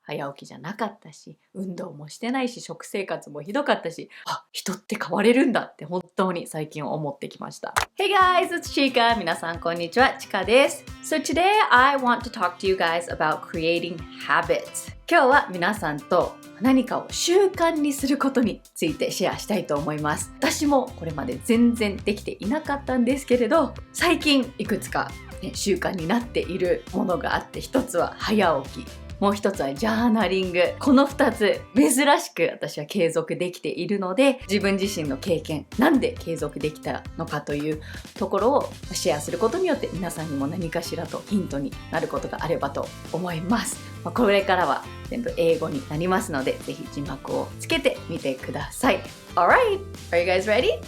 早起きじゃなかったし、運動もしてないし、食生活もひどかったし、人って変われるんだって本当に最近思ってきました。Hey guys, it's Chika. 皆さんこんにちは、ちかです。So today I want to talk to you guys about creating habits. 今日は皆さんと何かを習慣にすることについてシェアしたいと思います。私もこれまで全然できていなかったんですけれど、最近いくつか、習慣になっているものがあって、一つは早起き。もう一つはジャーナリング。この二つ、珍しく私は継続できているので、自分自身の経験、なんで継続できたのかというところをシェアすることによって、皆さんにも何かしらとヒントになることがあればと思います。これからは全部英語になりますので、ぜひ字幕をつけてみてください。Alright, are you guys ready?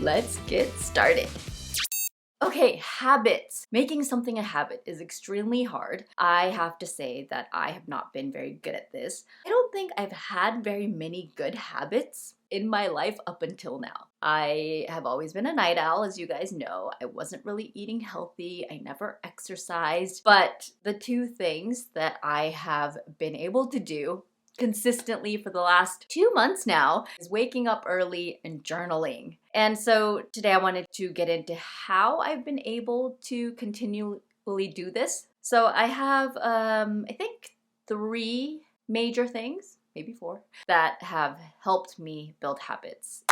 Let's get started.Okay, habits. Making something a habit is extremely hard. I have to say that I have not been very good at this. I don't think I've had very many good habits in my life up until now. I have always been a night owl, as you guys know. I wasn't really eating healthy. I never exercised. But the two things that I have been able to do consistently for the last 2 months now is waking up early and journaling. And so today I wanted to get into how I've been able to continually do this. So I have, I think 3 major things, maybe 4, that have helped me build habits.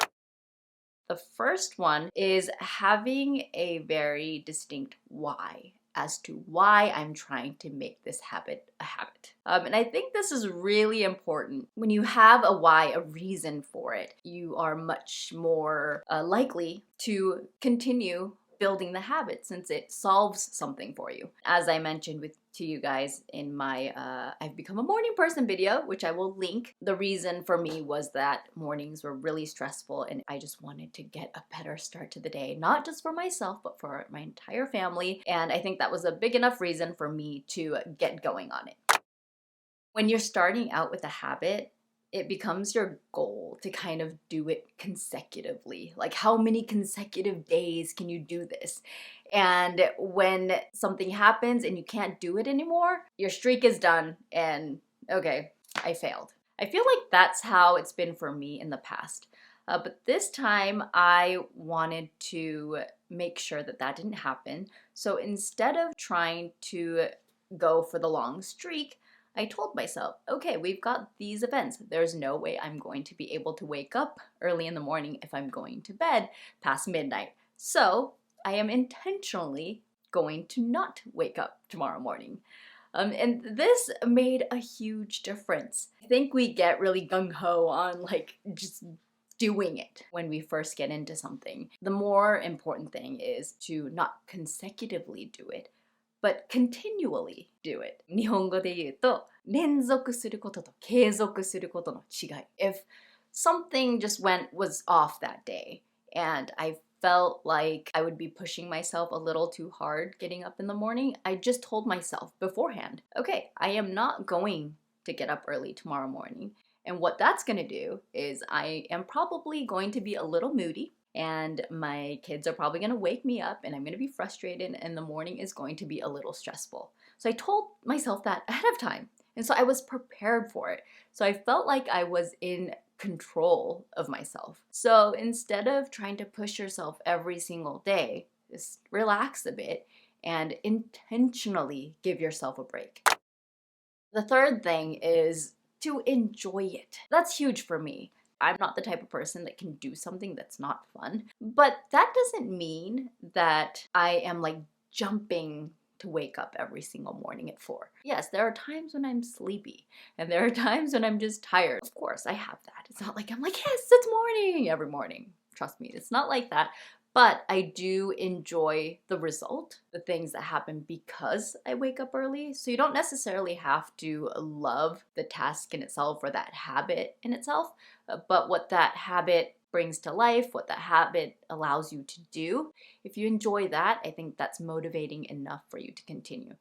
The first one is having a very distinct why.As to why I'm trying to make this habit a habit. And I think this is really important. When you have a why, a reason for it, you are much more likely to continue building the habit since it solves something for you. As I mentioned to you guys in my I've become a morning person video, which I will link. The reason for me was that mornings were really stressful and I just wanted to get a better start to the day, not just for myself, but for my entire family. And I think that was a big enough reason for me to get going on it. When you're starting out with a habit, it becomes your goal to kind of do it consecutively. Like, how many consecutive days can you do this? And when something happens and you can't do it anymore, your streak is done and okay, I failed. I feel like that's how it's been for me in the past. But this time I wanted to make sure that that didn't happen. So instead of trying to go for the long streak, I told myself, okay, we've got these events. There's no way I'm going to be able to wake up early in the morning if I'm going to bed past midnight. So I am intentionally going to not wake up tomorrow morning. And this made a huge difference. I think we get really gung-ho on like just doing it when we first get into something. The more important thing is to not consecutively do it.But continually do it. 日本語で言うと、連続することと継続することの違い。If something just was off that day and I felt like I would be pushing myself a little too hard getting up in the morning, I just told myself beforehand, okay, I am not going to get up early tomorrow morning. And what that's going to do is I am probably going to be a little moody.And my kids are probably going to wake me up and I'm going to be frustrated and the morning is going to be a little stressful. So I told myself that ahead of time. And so I was prepared for it. So I felt like I was in control of myself. So instead of trying to push yourself every single day, just relax a bit and intentionally give yourself a break. The third thing is to enjoy it. That's huge for me.I'm not the type of person that can do something that's not fun. But that doesn't mean that I am like jumping to wake up every single morning at 4. Yes, there are times when I'm sleepy and there are times when I'm just tired. Of course, I have that. It's not like I'm like, yes, it's morning every morning. Trust me, it's not like that. But I do enjoy the result, the things that happen because I wake up early. So you don't necessarily have to love the task in itself or that habit in itself, but what that habit brings to life, what that habit allows you to do. If you enjoy that, I think that's motivating enough for you to continue.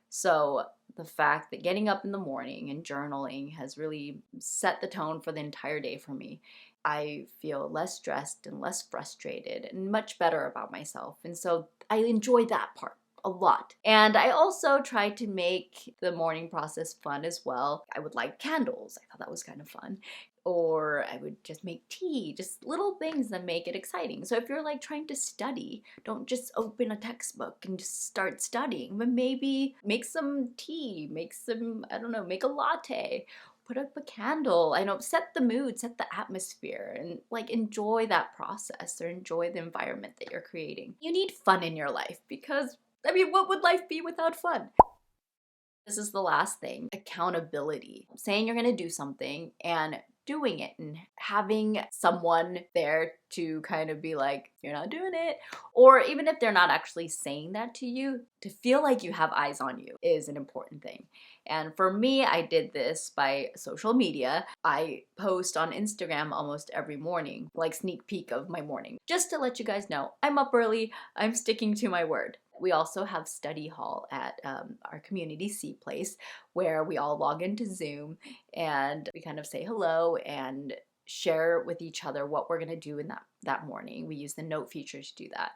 So the fact that getting up in the morning and journaling has really set the tone for the entire day for me.I feel less stressed and less frustrated and much better about myself. And so I enjoy that part a lot. And I also tried to make the morning process fun as well. I would light candles. I thought that was kind of fun. Or I would just make tea, just little things that make it exciting. So if you're like trying to study, don't just open a textbook and just start studying, but maybe make some tea, make some, I don't know, make a latte, put up a candle. I know, set the mood, set the atmosphere, and like enjoy that process or enjoy the environment that you're creating. You need fun in your life because, I mean, what would life be without fun? This is the last thing, accountability. Saying you're gonna do something and doing it and having someone there to kind of be like, you're not doing it. Or even if they're not actually saying that to you, to feel like you have eyes on you is an important thing. And for me, I did this by social media. I post on Instagram almost every morning, like sneak peek of my morning, just to let you guys know I'm up early, I'm sticking to my word. We also have study hall at our community C place where we all log into Zoom and we kind of say hello and share with each other what we're gonna do in that morning. We use the note feature to do that.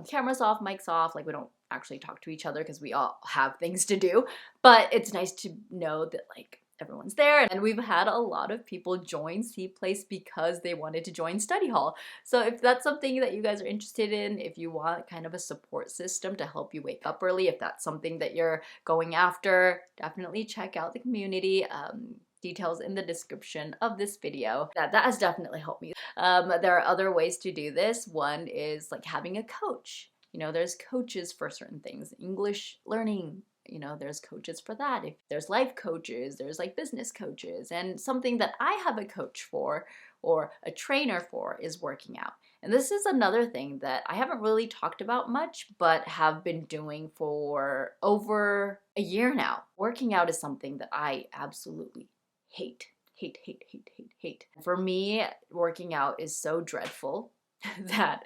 Cameras off, mics off, like we don't actually talk to each other because we all have things to do, but it's nice to know that like everyone's there. And we've had a lot of people join C Place because they wanted to join study hall. So if that's something that you guys are interested in, if you want kind of a support system to help you wake up early, if that's something that you're going after, definitely check out the community. Details in the description of this video. That has definitely helped me. There are other ways to do this. One is like having a coach. You know, there's coaches for certain things. English learning, you know, there's coaches for that. If there's life coaches, there's like business coaches. And something that I have a coach for or a trainer for is working out. And this is another thing that I haven't really talked about much, but have been doing for over a year now. Working out is something that I absolutely hate. For me, working out is so dreadful that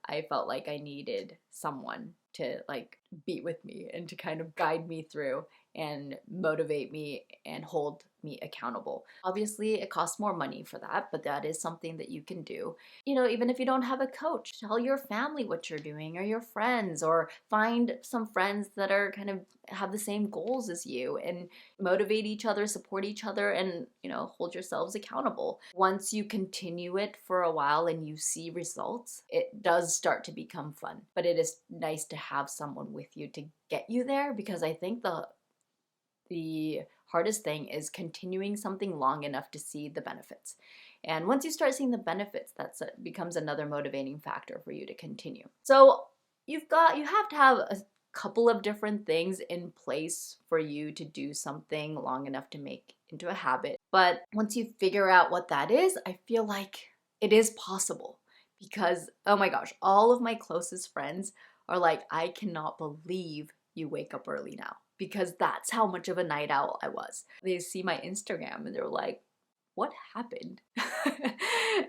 I felt like I needed someone to like be with me and to kind of guide me through and motivate me and hold me accountable. Obviously, it costs more money for that, but that is something that you can do. You know, even if you don't have a coach, tell your family what you're doing or your friends, or find some friends that are kind of have the same goals as you and motivate each other, support each other, and, you know, hold yourselves accountable. Once you continue it for a while and you see results, it does start to become fun. But it is nice to have someone with you to get you there, because I think the hardest thing is continuing something long enough to see the benefits. And once you start seeing the benefits, that becomes another motivating factor for you to continue. So you have to have a couple of different things in place for you to do something long enough to make into a habit. But once you figure out what that is, I feel like it is possible, because, oh my gosh, all of my closest friends are like, I cannot believe you wake up early now, because that's how much of a night owl I was. They see my Instagram and they're like, what happened?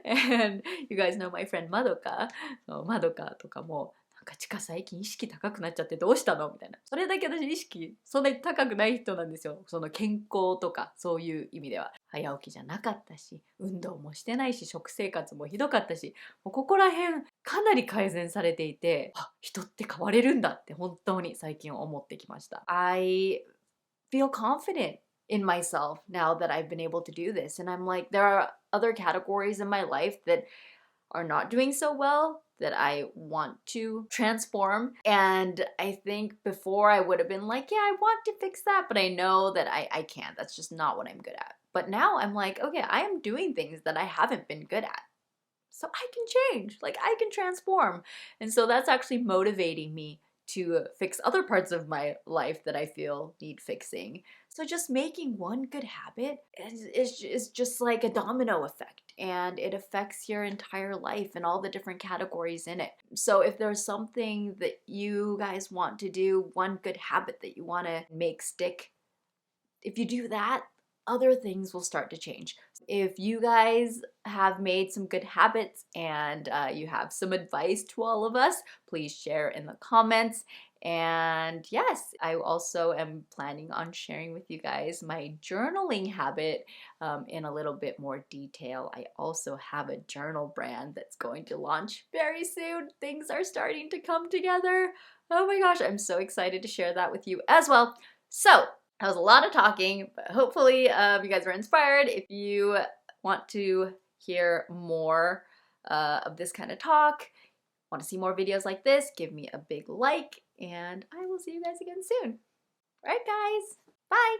And you guys know my friend Madoka. マドカとかも、なんかチカ最近意識高くなっちゃってどうしたのみたいな。それだけ私意識そんなに高くない人なんですよ。その健康とかそういう意味では。早起きじゃなかったし、運動もしてないし、食生活もひどかったし、もうここら辺かなり改善されていて、あ、人って変われるんだって本当に最近思ってきました。I feel confident in myself now that I've been able to do this. And I'm like, there are other categories in my life that are not doing so well that I want to transform. And I think before I would have been like, yeah, I want to fix that, but I know that I can't. That's just not what I'm good at. But now I'm like, okay, I am doing things that I haven't been good at. So I can change, like I can transform. And so that's actually motivating me to fix other parts of my life that I feel need fixing. So just making one good habit is just like a domino effect, and it affects your entire life and all the different categories in it. So if there's something that you guys want to do, one good habit that you want to make stick, if you do that, other things will start to change. If you guys have made some good habits and you have some advice to all of us, please share in the comments. And yes, I also am planning on sharing with you guys my journaling habit in a little bit more detail. I also have a journal brand that's going to launch very soon. Things are starting to come together. Oh my gosh, I'm so excited to share that with you as well. So, that was a lot of talking, but hopefully you guys were inspired. If you want to hear more of this kind of talk, want to see more videos like this, give me a big like, and I will see you guys again soon. All right, guys. Bye.